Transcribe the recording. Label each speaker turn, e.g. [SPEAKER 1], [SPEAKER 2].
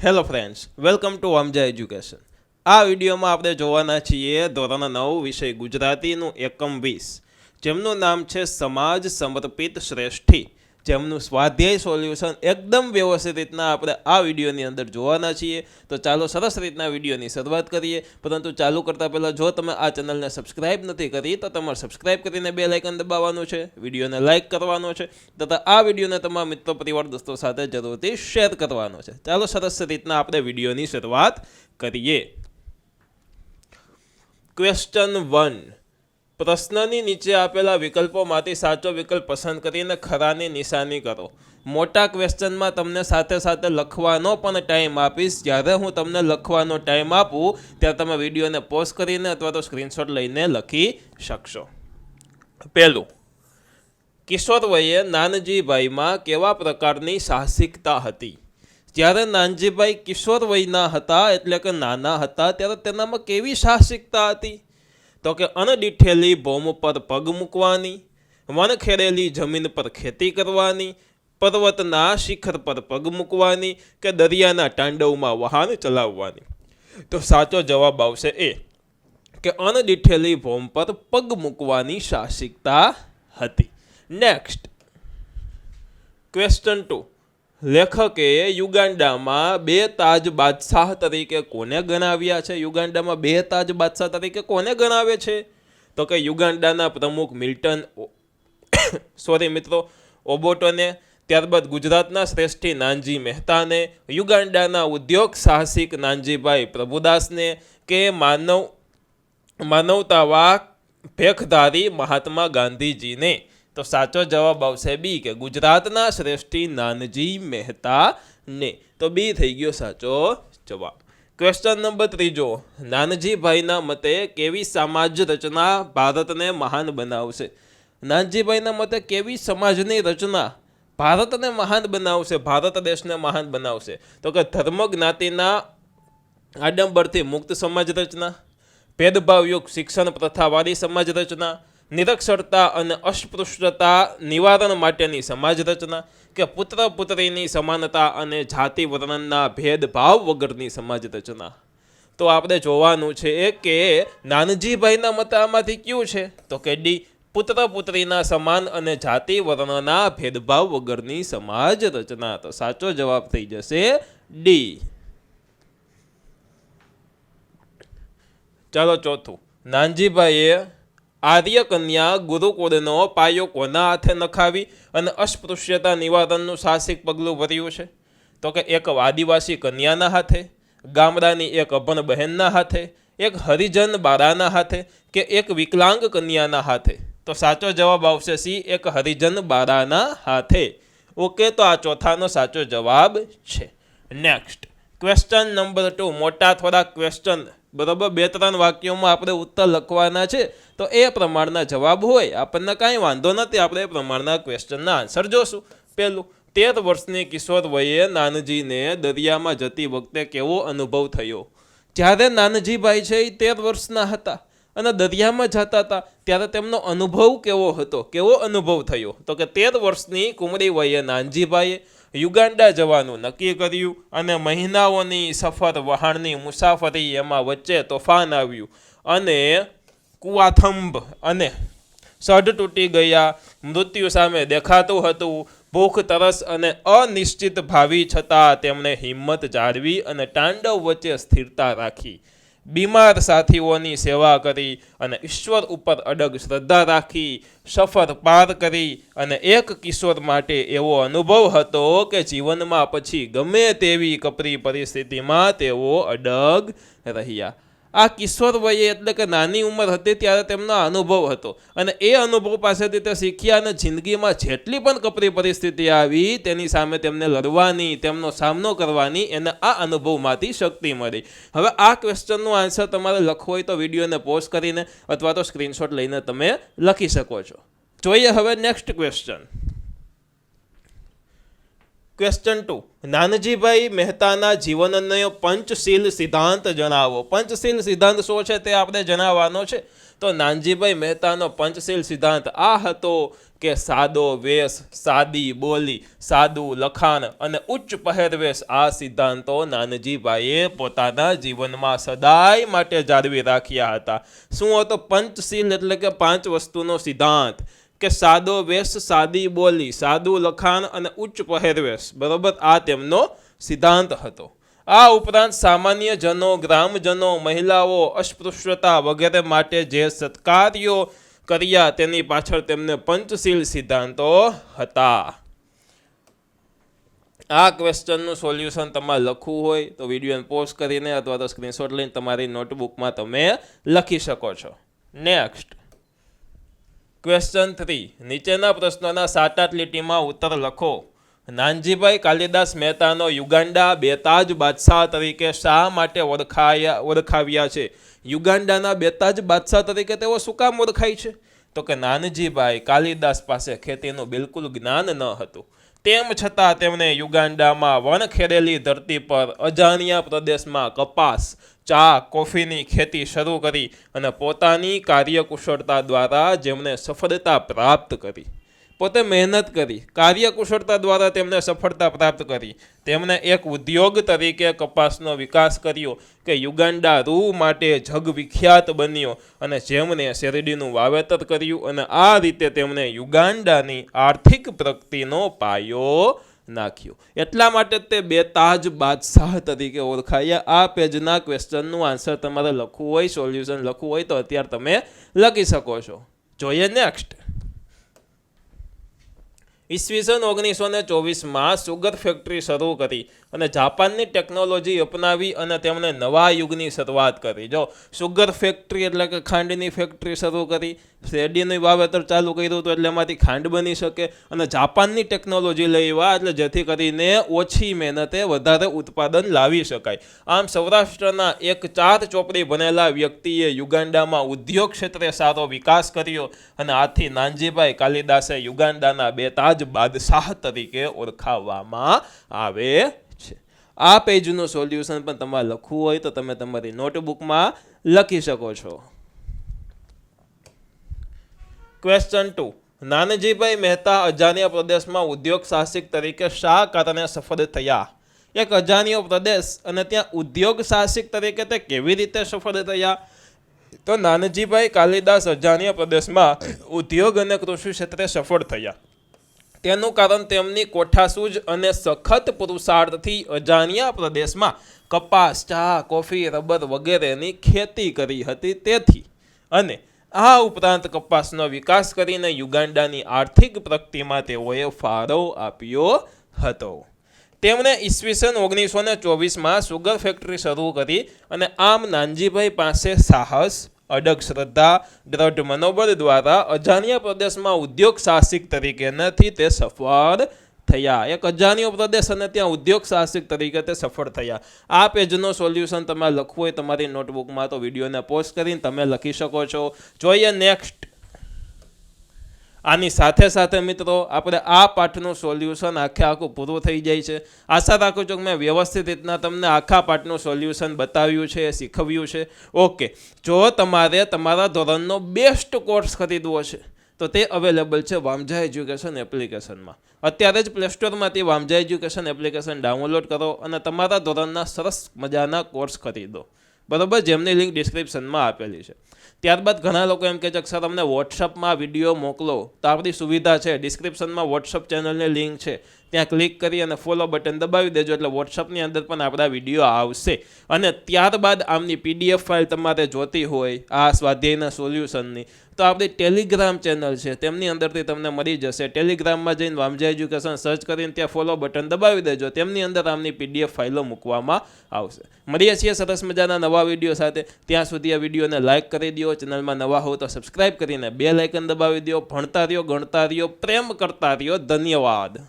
[SPEAKER 1] Hello friends, welcome to Vamja education. આ વિડીયોમાં આપણે જોવાના છીએ ધોરણ 9 વિષય ગુજરાતીનું એકમ 20, જેમનું નામ છે સમાજ સમર્પિત શ્રેષ્ઠી, જેમનું સ્વાધ્યાય સોલ્યુશન એકદમ વ્યવસ્થિત રીતના આપણે આ વિડીયોની અંદર જોવાના છીએ. તો ચાલો સરસ રીતના વિડીયોની શરૂઆત કરીએ. પરંતુ ચાલુ કરતાં પહેલાં જો તમે આ ચેનલને સબસ્ક્રાઇબ નથી કરી તો તમારે સબસ્ક્રાઇબ કરીને બેલ આઇકન દબાવવાનું છે, વિડીયોને લાઇક કરવાનો છે તથા આ વિડીયોને તમારા મિત્રો પરિવાર દોસ્તો સાથે જરૂરથી શેર કરવાનો છે. ચાલો સરસ રીતના આપણે વિડીયોની શરૂઆત કરીએ. ક્વેશ્ચન 1. પ્રશ્નની નીચે આપેલા વિકલ્પોમાંથી સાચો વિકલ્પ પસંદ કરીને ખરાની નિશાની કરો. મોટા ક્વેશ્ચનમાં તમને સાથે સાથે લખવાનો પણ ટાઈમ આપીશ. જ્યારે હું તમને લખવાનો ટાઈમ આપું ત્યારે તમે વિડીયોને પોઝ કરીને અથવા તો સ્ક્રીનશોટ લઈને લખી શકશો. પહેલું, કિશોર વયે નાનજીભાઈમાં કેવા પ્રકારની સાહસિકતા હતી? જ્યારે નાનજીભાઈ કિશોર વયના હતા એટલે કે નાના હતા ત્યારે તેનામાં કેવી સાહસિકતા હતી? તો કે અણડીઠેલી ભૂમ પર પગ મૂકવાની, વણખેડેલી જમીન પર ખેતી કરવાની, પર્વતના શિખર પર પગ મૂકવાની કે દરિયાના તાંડવમાં વાહન ચલાવવાની. તો સાચો જવાબ આવશે એ કે અણડીઠેલી ભૂમ પર પગ મૂકવાની સાહસિકતા હતી. Next, question 2. લેખકે યુગાન્ડામાં 2 તાજ બાદશાહ તરીકે કોને ગણાવ્યા છે? યુગાન્ડામાં 2 તાજ બાદશાહ તરીકે કોને ગણાવે છે? તો કે યુગાન્ડાના પ્રમુખ મિલ્ટન ઓબોટોને, ત્યારબાદ ગુજરાતના શ્રેષ્ઠી નાનજી મહેતાને, યુગાન્ડાના ઉદ્યોગ સાહસિક નાનજીભાઈ પ્રભુદાસને કે માનવતાવાદ ભેખધારી મહાત્મા ગાંધીજીને? તો સાચો જવાબ આવશે બી કે ગુજરાતના શ્રેષ્ઠી નાનજી મહેતાને. તો બી થઈ ગયો સાચો જવાબ. Question number 3. નાનજીભાઈના મતે કેવી સમાજ રચના ભારતને મહાન બનાવશે? નાનજીભાઈના મતે કેવી સમાજની રચના ભારતને મહાન બનાવશે, ભારત દેશને મહાન બનાવશે? તો કે ધર્મ જ્ઞાતિના આડંબરથી મુક્ત સમાજ રચના, ભેદભાવયુક્ત શિક્ષણ પ્રથાવાળી સમાજ રચના, નિરક્ષરતા અને અસ્પૃશ્યતા નિવારણ માટેની સમાજ રચના કે પુત્ર પુત્રીની સમાનતા અને જાતિ વર્ણનના ભેદભાવ વગરની સમાજ રચના? તો આપણે જોવાનું છે કે નાનજીભાઈના મતે આમાંથી કયું છે? તો કે ડી, પુત્ર પુત્રીના સમાન અને જાતિ વર્ણના ભેદભાવ વગરની સમાજ રચના. તો સાચો જવાબ થઈ જશે ડી. ચાલો ચોથું, નાનજીભાઈએ આર્ય કન્યા ગુરુકુળનો પાયો કોના હાથે નખાવી અને અસ્પૃશ્યતા નિવારણનું સાહસિક પગલું ભર્યું છે? તો કે એક આદિવાસી કન્યાના હાથે, ગામડાની એક અભણ બહેનના હાથે, એક હરિજન બાળાના હાથે કે એક વિકલાંગ કન્યાના હાથે? તો સાચો જવાબ આવશે સી, એક હરિજન બાળાના હાથે. ઓકે, તો આ ચોથાનો સાચો જવાબ છે. Next, question number 2. મોટા થોડા ક્વેશ્ચન, બરાબર, 2-3 વાક્યોમાં આપણે ઉત્તર લખવાના છે. તો એ પ્રમાણના જવાબ હોય આપણને કાંઈ વાંધો નથી, આપણે એ પ્રમાણના ક્વેશ્ચનના આન્સર જોશું. પહેલું, 13 વર્ષની કિશોર વયે નાનજીને દરિયામાં જતી વખતે કેવો અનુભવ થયો? જ્યારે નાનજીભાઈ છે એ 13 વર્ષના હતા અને દરિયામાં જતા હતા ત્યારે તેમનો અનુભવ કેવો હતો, કેવો અનુભવ થયો? તો કે 13 વર્ષની કુમરી વયે નાનજીભાઈએ યુગાન્ડા જવાનું નક્કી કર્યું અને મહિનાઓની સફર, વહાણની મુસાફરી, એમાં વચ્ચે તોફાન આવ્યું અને કુવાથંભ અને સઢ તૂટી ગયા, મૃત્યુ સામે દેખાતું હતું, ભૂખ તરસ અને અનિશ્ચિત ભાવિ છતાં તેમણે હિંમત જાળવી અને તાંડવ વચ્ચે સ્થિરતા રાખી, બીમાર સાથીઓની સેવા કરી અને ઈશ્વર ઉપર અડગ શ્રદ્ધા રાખી સફર પાર કરી. અને એક કિશોર માટે એવો અનુભવ હતો કે જીવનમાં પછી ગમે તેવી કપરી પરિસ્થિતિમાં તેઓ અડગ રહ્યા. આ કિશોર વયે એટલે કે નાની ઉંમર હતી ત્યારે તેમનો અનુભવ હતો અને એ અનુભવ પાસેથી તે શીખ્યા અને જિંદગીમાં જેટલી પણ કપરી પરિસ્થિતિ આવી તેની સામે તેમને લડવાની, તેમનો સામનો કરવાની એને આ અનુભવમાંથી શક્તિ મળી. હવે આ ક્વેશ્ચનનો આન્સર તમારે લખવો હોય તો વિડીયોને પોઝ કરીને અથવા તો સ્ક્રીનશોટ લઈને તમે લખી શકો છો. જોઈએ હવે નેક્સ્ટ ક્વેશ્ચન. ક્વેશ્ચન 2, નાનજીભાઈ મહેતાના જીવનનો પંચશીલ સિદ્ધાંત જણાવો. પંચશીલ સિદ્ધાંત શું છે તે આપણે જણાવવાનો છે. તો નાનજીભાઈ મહેતાનો પંચશીલ સિદ્ધાંત આ હતો કે સાદો વેશ, સાદી બોલી, સાદું લખાણ અને ઉચ્ચ પહેરવેશ, આ સિદ્ધાંતો નાનજીભાઈએ પોતાના જીવનમાં સદાય માટે જાળવી રાખ્યા હતા. શું હતો પંચશીલ? એટલે કે 5 વસ્તુનો સિદ્ધાંત, કે સાદો વેશ, સાદી બોલી, સાદું લખાણ અને ઉચ્ચ પહેરવેશ. બરોબર, આ તેમનો સિદ્ધાંત હતો. આ ઉપરાંત સામાન્ય જનો, ગ્રામજનો, મહિલાઓ, અસ્પૃશ્યતા વગેરે માટે જે સત્કાર્યો કર્યા તેની પાછળ તેમને પંચશીલ સિદ્ધાંતો હતા. આ ક્વેશ્ચનનું સોલ્યુશન તમારે લખવું હોય તો વિડીયોને પોઝ કરીને અથવા તો સ્ક્રીનશોટ લઈને તમારી નોટબુકમાં તમે લખી શકો છો. નેક્સ્ટ, ક્વેશ્ચન 3, નીચેના પ્રશ્નોના 7-8 લીટીમાં ઉત્તર લખો. નાનજીભાઈ કાલિદાસ મહેતાનો યુગાન્ડા બેતાજ બાદશાહ તરીકે શા માટે ઓળખાવ્યા છે? યુગાન્ડાના બેતાજ બાદશાહ તરીકે તેઓ શું કામ ઓળખાય છે? તો કે નાનજીભાઈ કાલિદાસ પાસે ખેતીનું બિલકુલ જ્ઞાન ન હતું. તેમ છતાં તેમણે યુગાન્ડામાં વણખેડેલી ધરતી પર અજાણ્યા પ્રદેશમાં કપાસ, ચા, કોફીની ખેતી શરૂ કરી અને પોતાની કાર્યકુશળતા દ્વારા જેમણે સફળતા પ્રાપ્ત કરી. પોતે મહેનત કરી, કાર્યકુશળતા દ્વારા તેમને સફળતા પ્રાપ્ત કરી. તેમણે એક ઉદ્યોગ તરીકે કપાસનો વિકાસ કર્યો કે યુગાન્ડા રૂ માટે જગવિખ્યાત બન્યો અને જેમણે શેરડીનું વાવેતર કર્યું અને આ રીતે તેમણે યુગાન્ડાની આર્થિક પ્રગતિનો પાયો નાખ્યો. એટલા માટે તે બેતાજ બાદશાહ તરીકે ઓળખાયા. આ પેજના ક્વેશ્ચનનું આન્સર તમારે લખવું હોય, સોલ્યુશન લખવું હોય તો અત્યારે તમે લખી શકો છો. જોઈએ નેક્સ્ટ. ઈસવીસન 1924માં સુગર ફેક્ટરી શરૂ કરી અને જાપાનની ટેકનોલોજી અપનાવી અને તેમણે નવા યુગની શરૂઆત કરી. જો સુગર ફેક્ટરી એટલે કે ખાંડની ફેક્ટરી શરૂ કરી, શેરડીનું વાવેતર ચાલુ કર્યું હતું એટલે એમાંથી ખાંડ બની શકે અને જાપાનની ટેકનોલોજી લઈ આવ્યા એટલે જેથી કરીને ઓછી મહેનતે વધારે ઉત્પાદન લાવી શકાય. આમ સૌરાષ્ટ્રના એક 4 ચોપડી ભણેલા વ્યક્તિએ યુગાન્ડામાં ઉદ્યોગ ક્ષેત્રે સારો વિકાસ કર્યો અને આથી નાનજીભાઈ કાલિદાસે યુગાન્ડાના બેતાજ બાદશાહ તરીકે ઓળખાવવામાં આવે છે. આ પેજનું સોલ્યુશન પણ તમારે લખવું હોય તો તમે તમારી નોટબુકમાં લખી શકો છો. ક્વેશ્ચન 2, નાનજીભાઈ મહેતા અજાણ્યા પ્રદેશમાં ઉદ્યોગ સાહસિક તરીકે શા કારણે સફળ થયા? એક અજાણ્યો પ્રદેશ અને ત્યાં ઉદ્યોગ સાહસિક તરીકે તે કેવી રીતે સફળ થયા? તો નાનજીભાઈ કાલિદાસ અજાણ્યા પ્રદેશમાં ઉદ્યોગ અને કૃષિ ક્ષેત્રે સફળ થયા. તેનું કારણ તેમની કોઠાસૂઝ અને સખત પુરુષાર્થથી અજાણ્યા પ્રદેશમાં કપાસ, ચા, કોફી, રબર વગેરેની ખેતી કરી હતી તેથી. અને આ ઉપરાંત કપાસનો વિકાસ કરીને યુગાન્ડાની આર્થિક પ્રગતિમાં તેઓએ ફાળો આપ્યો હતો. તેમણે ઈસવીસન 1924માં સુગર ફેક્ટરી શરૂ કરી અને આમ નાનજીભાઈ પાસે સાહસ, અડગ શ્રદ્ધા, દ્રઢ મનોબળ દ્વારા અજાણ્યા પ્રદેશમાં ઉદ્યોગ સાહસિક તરીકે નથી તે સફળ થયા. એક અજાણ્યો પ્રદેશ અને ત્યાં ઉદ્યોગ સાહસિક તરીકે તે સફળ થયા. આ પેજનો સોલ્યુશન તમારે લખવું હોય તમારી નોટબુકમાં તો વિડીયોને પોઝ કરીને તમે લખી શકો છો. જોઈએ નેક્સ્ટ. આની સાથે સાથે મિત્રો આપણે આ પાઠનું સોલ્યુશન આખું પૂરું થઈ જાય છે. આશા રાખું છું કે મેં વ્યવસ્થિત રીતના તમને આખા પાઠનું સોલ્યુશન બતાવ્યું છે, શીખવ્યું છે. ઓકે, જો તમારે તમારા ધોરણનો બેસ્ટ કોર્સ ખરીદવો છે તો તે અવેલેબલ છે વામજા એજ્યુકેશન એપ્લિકેશનમાં. અત્યારે જ પ્લે સ્ટોરમાંથી વામજા એજ્યુકેશન એપ્લિકેશન ડાઉનલોડ કરો અને તમારા ધોરણના સરસ મજાના કોર્સ ખરીદો. બરાબર, જેમની લિંક ડિસ્ક્રિપ્શનમાં આપેલી છે. ત્યારબાદ ઘણા લોકો એમ કહે છે કે સર અમને વોટ્સઅપમાં વિડીયો મોકલો, તો આપણી સુવિધા છે, ડિસ્ક્રિપ્શનમાં વોટ્સઅપ ચેનલની લિંક છે, ત્યાં ક્લિક કરી અને ફોલો બટન દબાવી દેજો એટલે વોટ્સઅપની અંદર પણ આપણા વિડીયો આવશે. અને ત્યારબાદ આમની PDF ફાઇલ તમારે જોતી હોય આ સ્વાધ્યાયના સોલ્યુશનની તો આપણી ટેલિગ્રામ ચેનલ છે તેમની અંદરથી તમને મળી જશે. ટેલિગ્રામમાં જઈને વામજા એજ્યુકેશન સર્ચ કરીને ત્યાં ફોલો બટન દબાવી દેજો, તેમની અંદર આમની PDF ફાઇલો મૂકવામાં આવશે. મળીએ છીએ સરસ મજાના નવા વિડીયો સાથે. ત્યાં સુધી આ વિડીયોને લાઇક કરી દો, ચેનલમાં નવા હો તો સબસ્ક્રાઇબ કરીને બેલ આઇકન દબાવી દો. ભણતા રહ્યો, ગણતા રહ્યો, પ્રેમ કરતા રહ્યો. ધન્યવાદ.